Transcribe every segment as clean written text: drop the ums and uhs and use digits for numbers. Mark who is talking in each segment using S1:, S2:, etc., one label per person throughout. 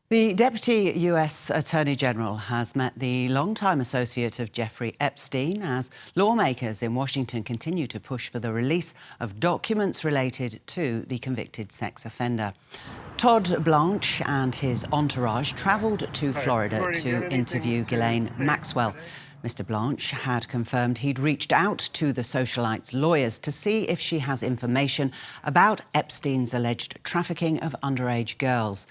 S1: The Deputy US Attorney General has met the longtime associate of Jeffrey Epstein as lawmakers in Washington continue to push for the release of documents related to the convicted sex offender. Todd Blanche and his entourage travelled to Florida to interview Ghislaine Maxwell. Mr. Blanche had confirmed he'd reached out to the socialite's lawyers to see if she has information about Epstein's alleged trafficking of underage girls.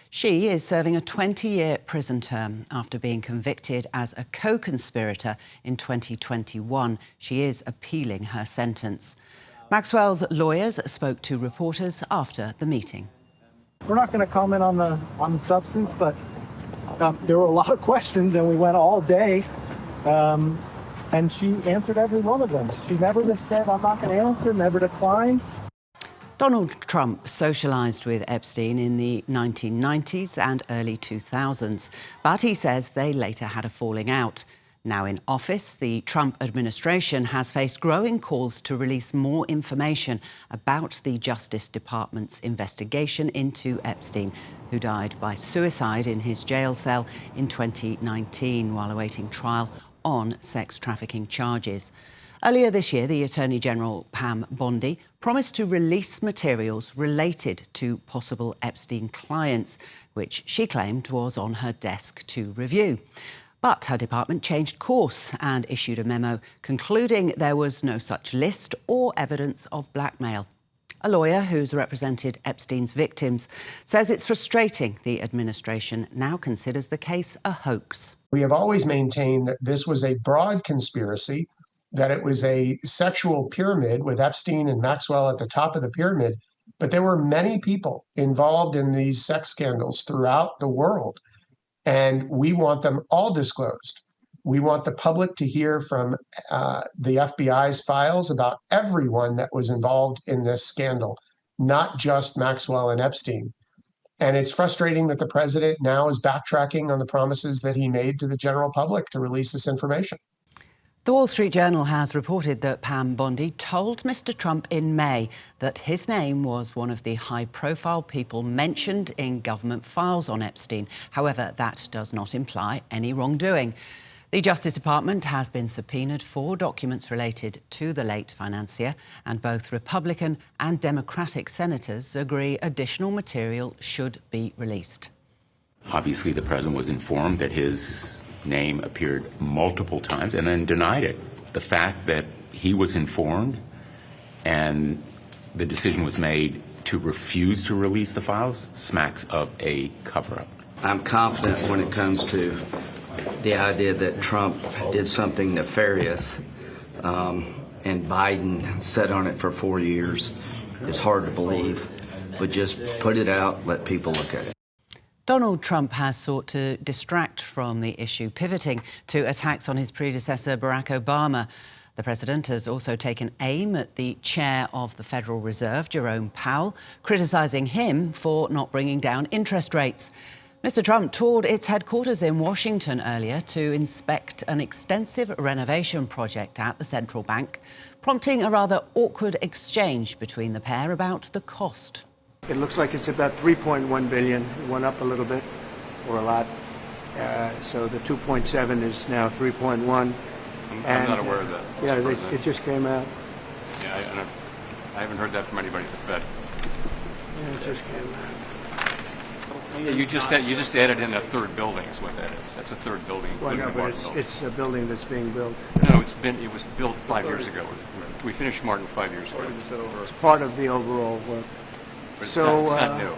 S1: She is serving a 20-year prison term after being convicted as a co-conspirator in 2021. She is appealing her sentence. Maxwell's lawyers spoke to reporters after the meeting.
S2: We're not going to comment on the substance, but there were a lot of questions, and we went all day. And she answered every one of them. She never just said, "I'm not going to answer," never declined.
S1: Donald Trump socialised with Epstein in the 1990s and early 2000s, but he says they later had a falling out. Now in office, the Trump administration has faced growing calls to release more information about the Justice Department's investigation into Epstein, who died by suicide in his jail cell in 2019 while awaiting trial on sex trafficking charges. Earlier this year, the Attorney General, Pam Bondi, promised to release materials related to possible Epstein clients, which she claimed was on her desk to review. But her department changed course and issued a memo concluding there was no such list or evidence of blackmail. A lawyer who's represented Epstein's victims says it's frustrating the administration now considers the case a hoax.
S3: We have always maintained that this was a broad conspiracy, that it was a sexual pyramid with Epstein and Maxwell at the top of the pyramid, but there were many people involved in these sex scandals throughout the world, and we want them all disclosed. We want the public to hear from the FBI's files about everyone that was involved in this scandal, not just Maxwell and Epstein. And it's frustrating that the president now is backtracking on the promises that he made to the general public to release this information.
S1: The Wall Street Journal has reported that Pam Bondi told Mr. Trump in May that his name was one of the high-profile people mentioned in government files on Epstein. However, that does not imply any wrongdoing. The Justice Department has been subpoenaed for documents related to the late financier, and both Republican and Democratic senators agree additional material should be released.
S4: Obviously, the president was informed that his name appeared multiple times and then denied it. The fact that he was informed and the decision was made to refuse to release the files smacks of a cover-up.
S5: I'm confident when it comes to the idea that Trump did something nefarious and Biden sat on it for 4 years. It's hard to believe, but just put it out, let people look at it.
S1: Donald Trump has sought to distract from the issue, pivoting to attacks on his predecessor, Barack Obama. The president has also taken aim at the chair of the Federal Reserve, Jerome Powell, criticising him for not bringing down interest rates. Mr. Trump toured its headquarters in Washington earlier to inspect an extensive renovation project at the central bank, prompting a rather awkward exchange between the pair about the cost.
S6: It looks like it's about $3.1 billion. It went up a little bit, or a lot. So the 2.7 is now 3.1.
S7: I'm not aware of that.
S6: Yeah, it just came out.
S7: Yeah, I haven't heard that from anybody at the Fed.
S6: Yeah, it just came out.
S7: Yeah, you just added in a third building is what that is. That's a third building.
S6: Well, no, but it's a building that's being built.
S7: No, it was built 5 years ago. We finished Martin 5 years ago.
S6: It's part of the overall work.
S7: But it's not new.